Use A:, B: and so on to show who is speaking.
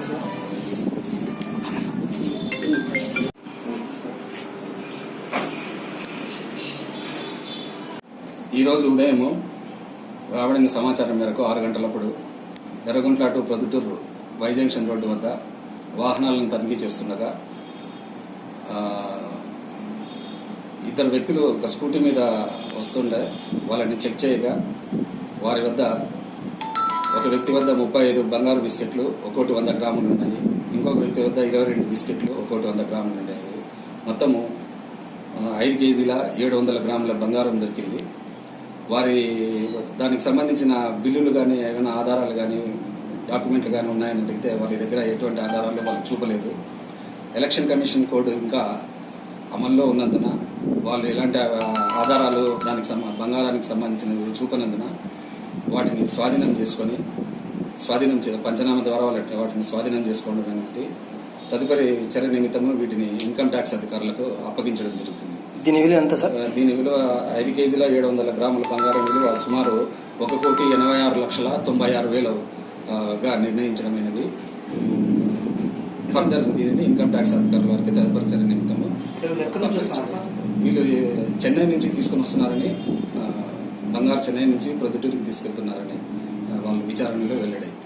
A: ఈరోజు ఉదయం రాబడిన సమాచారం మేరకు 6 గంటలప్పుడు Yerraguntla to Proddatur Y junction road వద్ద వాహనాలను తనిఖీ చేస్తుండగా ఇద్దరు వ్యక్తులు ఒక స్కూటీ మీద వస్తుండే వాళ్ళని చెక్ చేయగా వారి వద్ద ఒక వ్యక్తి వద్ద 35 బంగారు బిస్కెట్లు ఒక్కోటి 100 గ్రాములు ఉన్నాయి. ఇంకొక వ్యక్తి వద్ద 22 బిస్కెట్లు ఒక్కోటి 100 గ్రాములు ఉన్నాయి. మొత్తము 5 కేజీల 700 గ్రాముల బంగారం దొరికింది. వారి దానికి సంబంధించిన బిల్లులు కానీ ఏమైనా ఆధారాలు కానీ డాక్యుమెంట్లు కానీ ఉన్నాయని అడిగితే వారి దగ్గర ఎటువంటి ఆధారాలు వాళ్ళు చూపలేదు. ఎలక్షన్ కమిషన్ కోడ్ ఇంకా అమల్లో ఉన్నందున వాళ్ళు ఎలాంటి ఆధారాలు బంగారానికి సంబంధించినవి చూపనందున వాటిని పంచనామా ద్వారా వాటిని స్వాధీనం చేసుకోవడానికి తదుపరి చర్య నిమిత్తము వీటిని ఇన్కమ్ ట్యాక్స్ అధికారులకు అప్పగించడం జరుగుతుంది.
B: దీని విలువ ఎంత సార్?
A: దీని విలువ 5 కేజీల 700 గ్రాముల బంగారం విలువ సుమారు 1,86,96,000గా నిర్ణయించడమైనది. ఫర్దర్ దీనిని ఇన్కమ్ ట్యాక్స్ అధికారుల వారికి తదుపరి చర్య నిమిత్తము వీళ్ళు చెన్నై నుంచి తీసుకుని వస్తున్నారని, బంగారు చెన్నై నుంచి ప్రొద్దుటూరుకి తీసుకెళ్తున్నారని వాళ్ళు విచారణలో వెల్లడైంది.